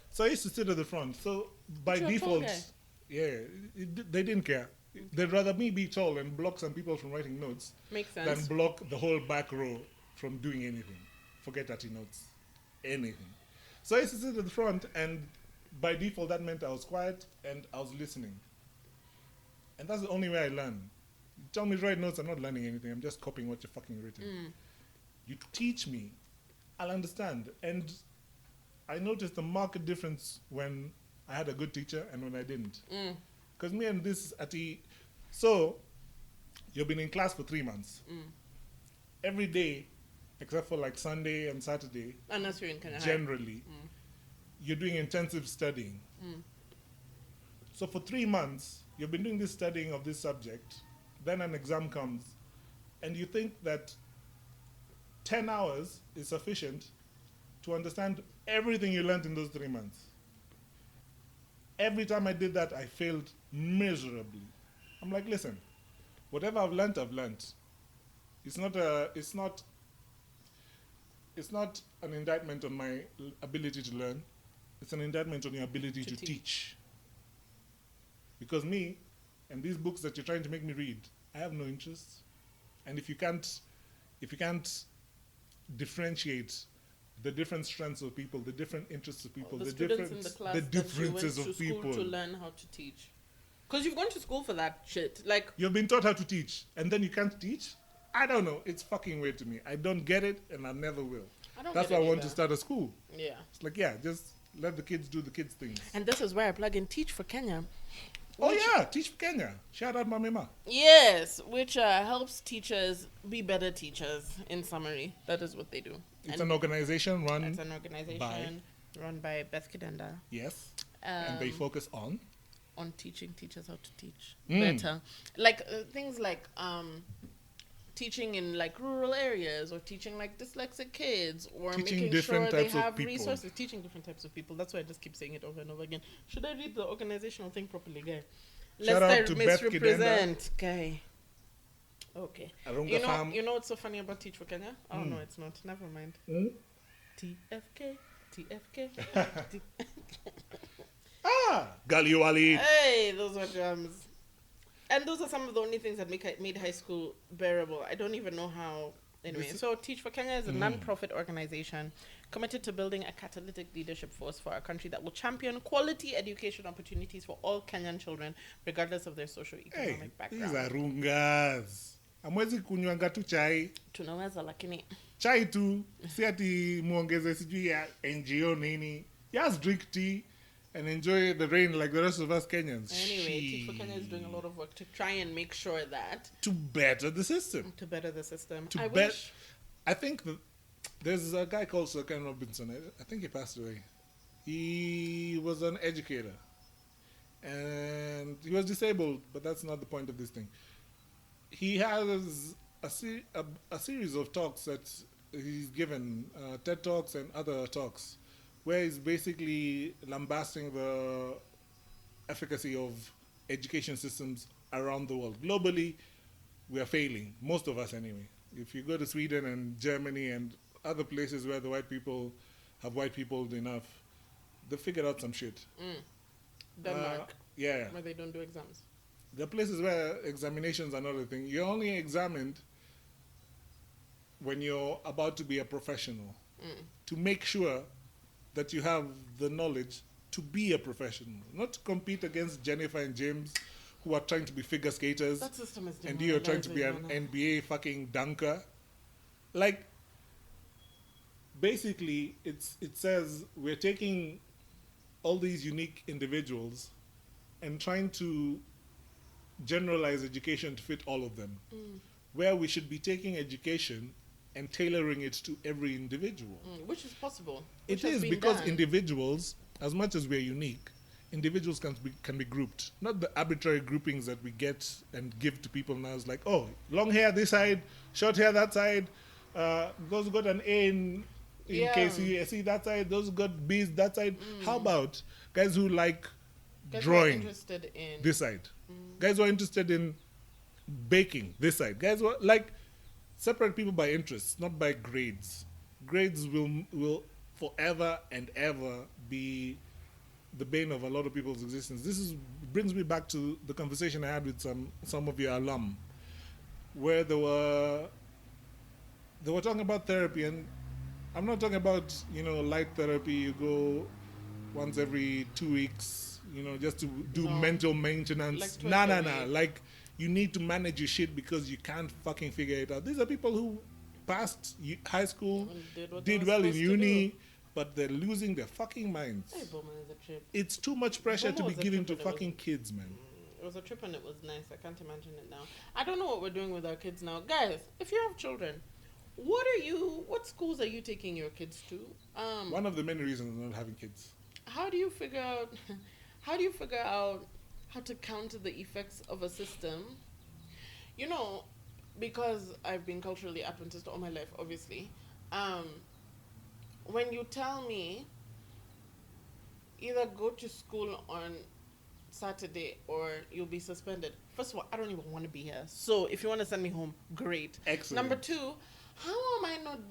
So I used to sit at the front. So by But you're a tall default, guy. they didn't care. They'd rather me be tall and block some people from writing notes Makes sense. than block the whole back row from doing anything. Forget 30 notes. Anything. So I used to sit at the front, and by default that meant I was quiet and I was listening. And that's the only way I learn. You tell me to write notes, I'm not learning anything. I'm just copying what you're fucking written. You teach me, I'll understand. And I noticed the marked difference when I had a good teacher and when I didn't. Because me and this Ati, so you've been in class for 3 months. Every day, except for like Sunday and Saturday, Unless you're in Kenya. generally, you're doing intensive studying. So for 3 months, you've been doing this studying of this subject, then an exam comes, and you think that 10 hours is sufficient to understand everything you learned in those 3 months. Every time I did that, I failed miserably. I'm like, listen, whatever I've learned, I've learned. It's not an indictment on my ability to learn. It's an indictment on your ability to teach. Because me and these books that you're trying to make me read, I have no interest. And if you can't differentiate the different strengths of people, the different interests of people, the students in the class the differences that you went of to people, school to learn how to teach. Because you've gone to school for that shit. Like, you've been taught how to teach, and then you can't teach. I don't know. It's fucking weird to me. I don't get it, and I never will. That's why I want to start a school. Yeah. It's like, yeah, just let the kids do the kids' things. And this is where I plug in Teach for Kenya. Oh yeah, Teach for Kenya. Shout out Mamima. Yes, which helps teachers be better teachers. In summary, that is what they do. It's an organization run. It's an organization run by Beth Kidenda. Yes. And they focus on teaching teachers how to teach better, like things like teaching in like rural areas, or teaching like dyslexic kids, or teaching making sure they have people. resources, teaching different types of people. That's why I just keep saying it over and over again. Should I read the organizational thing properly, guy? Shout out to Beth misrepresent, guy. Okay. Arunga You know what's so funny about Teach for Kenya? Oh no, it's not. Never mind. TFK. Gali Wali. Hey, those are drums. And those are some of the only things that made high school bearable. I don't even know how. Anyway, so Teach for Kenya is a non-profit organization committed to building a catalytic leadership force for our country that will champion quality education opportunities for all Kenyan children, regardless of their socio-economic background. These are rungas. Amwezi kunywanga tu chai. Tunaweza lakini. Chai tu. Si ati muongeze sijui ya NGO nini. Just drink tea and enjoy the rain like the rest of us Kenyans. Anyway, Teach for Kenya is doing a lot of work to try and make sure that... To better the system. I think that there's a guy called Sir Ken Robinson. I think he passed away. He was an educator. And he was disabled, but that's not the point of this thing. He has a series of talks that he's given, TED Talks and other talks, where he's basically lambasting the efficacy of education systems around the world. Globally, we are failing, most of us anyway. If you go to Sweden and Germany and other places where the white people have white people enough, they figured out some shit. Denmark. Yeah. Where they don't do exams. There are places where examinations are not a thing. You're only examined when you're about to be a professional to make sure that you have the knowledge to be a professional, not to compete against Jennifer and James, who are trying to be figure skaters. That system is and you're trying to be an NBA fucking dunker. Like, basically, it says we're taking all these unique individuals and trying to generalize education to fit all of them, where we should be taking education and tailoring it to every individual. Which is possible. It is, because individuals, as much as we're unique, individuals can be grouped. Not the arbitrary groupings that we get and give to people now. It's like, oh, long hair this side, short hair that side, those who got an A in KCSE that side, those who got B's that side. How about guys who like drawing this side? Guys who are interested in baking this side. Guys who are like... Separate people by interests, not by grades. Grades will forever and ever be the bane of a lot of people's existence. This brings me back to the conversation I had with some of your alum, where they were talking about therapy, and I'm not talking about light therapy. You go once every 2 weeks, just to do No. mental maintenance. Like Nah, twice nah, a nah. week. Like, you need to manage your shit because you can't fucking figure it out. These are people who passed high school, And did what they did were well in supposed to do. uni, but they're losing their fucking minds. Hey, Boma is a trip. It's too much pressure Boma to be was a given trip to and it was- fucking kids, man. It was a trip and it was nice. I can't imagine it now. I don't know what we're doing with our kids now. Guys, if you have children, what schools are you taking your kids to? One of the many reasons I'm not having kids. How do you figure out how to counter the effects of a system? Because I've been culturally Adventist all my life, obviously. When you tell me either go to school on Saturday or you'll be suspended. First of all, I don't even want to be here. So if you want to send me home, great. Excellent. Number two, how am I not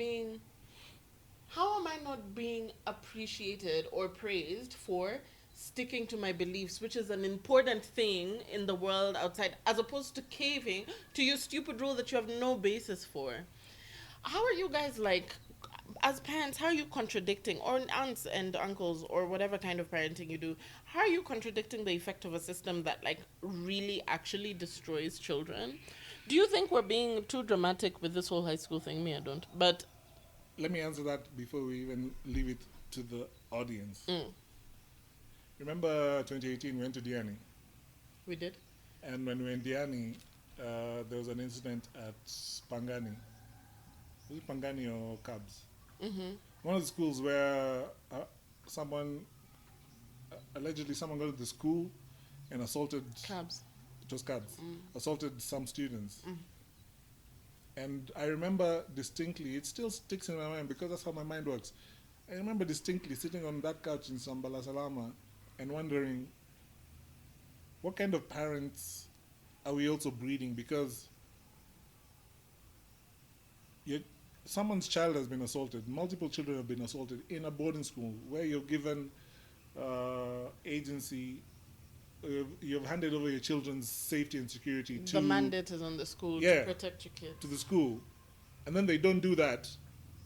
being appreciated or praised for sticking to my beliefs, which is an important thing in the world outside, as opposed to caving to your stupid rule that you have no basis for? How are you guys like, as parents, how are you contradicting, or aunts and uncles, or whatever kind of parenting you do, how are you contradicting the effect of a system that like really actually destroys children? Do you think we're being too dramatic with this whole high school thing? Me, I don't. But Let me answer that before we even leave it to the audience. Remember 2018, we went to Diani. we did. And when we were in Diani, there was an incident at Pangani. Was it Pangani or Cabs? Mm-hmm. One of the schools where allegedly someone got to the school and assaulted, Cabs. it was Cabs, assaulted some students. And I remember distinctly, it still sticks in my mind because that's how my mind works. I remember distinctly sitting on that couch in Sambala Salama and wondering, what kind of parents are we also breeding? Because someone's child has been assaulted, multiple children have been assaulted in a boarding school where you're given agency, you've handed over your children's safety and security to The mandate is on the school to protect your kids. to the school, and then they don't do that,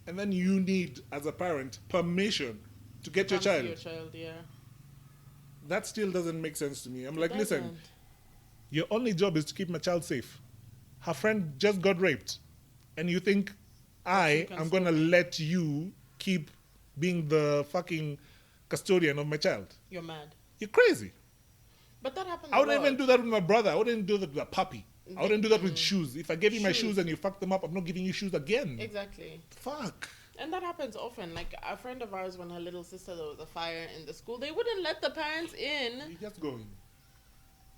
and then you need, as a parent, permission to get your Come see child. your child, yeah. That still doesn't make sense to me. I'm It like, listen, doesn't. your only job is to keep my child safe. Her friend just got raped, and you think I can am going to stop me. let you keep being the fucking custodian of my child? You're mad. You're crazy. But that happens I a wouldn't lot. even do that with my brother. I wouldn't do that with a puppy. I wouldn't do that with shoes. If I gave you my Shoes. shoes and you fucked them up, I'm not giving you shoes again. Exactly. Fuck. And that happens often. Like a friend of ours, when her little sister, there was a fire in the school, they wouldn't let the parents in. You just go in.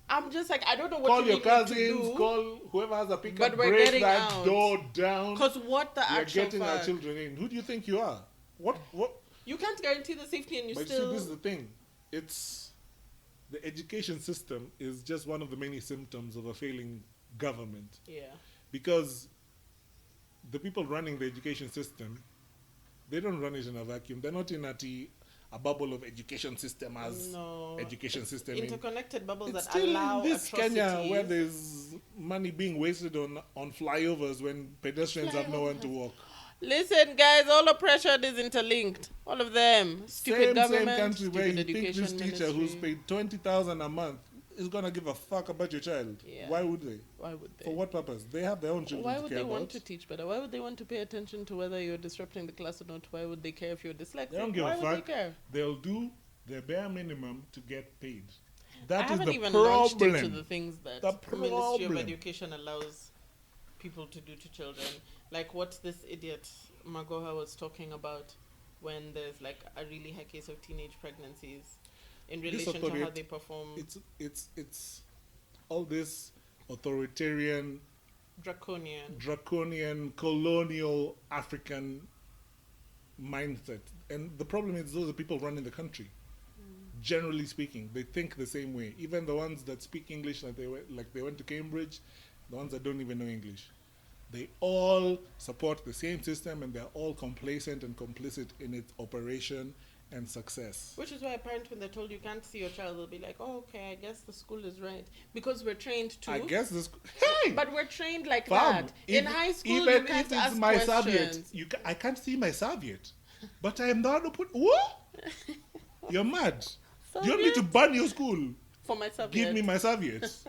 I'm just like, I don't know what Call you your need me to cousins, do. call whoever has a pickup, But we're break getting that out. door down. Because what the We're actual getting our fuck? children in. Who do you think you are? What? You can't guarantee the safety, and you But you still. see, this is the thing. It's the education system is just one of the many symptoms of a failing government, Yeah. because the people running the education system, they don't run it in a vacuum. They're not in a bubble of education system as No. education It's system. interconnected bubbles It's that still allow in this Kenya atrocities. where there's money being wasted on flyovers when pedestrians have nowhere to walk. Listen, guys, all oppression is interlinked. All of them. Stupid Same government, country stupid where you education think this teacher who's ministry. paid 20,000 a month is gonna give a fuck about your child. Yeah. Why would they? Why would they? For what purpose? They have their own children Why to would care they about. want to teach better? Why would they want to pay attention to whether you're disrupting the class or not? Why would they care if you're dyslexic? They don't give Why a would fuck. they care? They'll do their bare minimum to get paid. I That is haven't the even launched into the problem. things that The the Ministry of problem. Education allows people to do to children. Like what this idiot Magoha was talking about when there's like a really high case of teenage pregnancies in This relation to how authority- they perform It's all this authoritarian, draconian, colonial African mindset. And the problem is those are people running the country. Generally speaking, they think the same way. Even the ones that speak English, like they went to Cambridge, the ones that don't even know English, they all support the same system, and they're all complacent and complicit in its operation and success. Which is why a parent, when they're told you can't see your child, they'll be like, oh, okay, I guess the school is right. Because we're trained to. I guess this. Hey, But we're trained like fam, that. In high school, even you can't if it's ask my questions. serviette, I can't see my serviette, but I am the one who put. What? You're mad. Do you want me to burn your school? For my serviette. Give me my serviettes.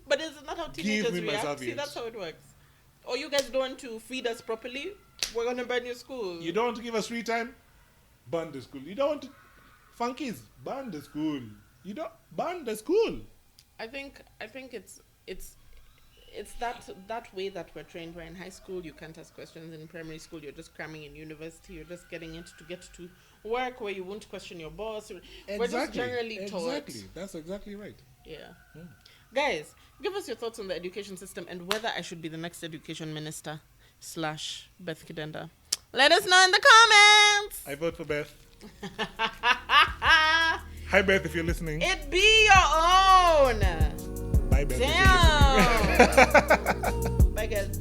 But isn't that how teenagers me my react? See, serviettes. that's how it works. Or you guys don't want to feed us properly? We're gonna burn your school. You don't want to give us free time? Burn the school. You don't want to... Funkies, burn the school. You don't... Burn the school. I think it's that way that we're trained. Where in high school you can't ask questions. In primary school you're just cramming. In university you're just getting it to get to work where you won't question your boss. We're just generally taught. Exactly. That's exactly right. Yeah. Guys, give us your thoughts on the education system and whether I should be the next education minister / Beth Kidenda. Let us know in the comments. I vote for Beth. Hi Beth, if you're listening. It be your own. Bye Beth. Damn. Bye guys.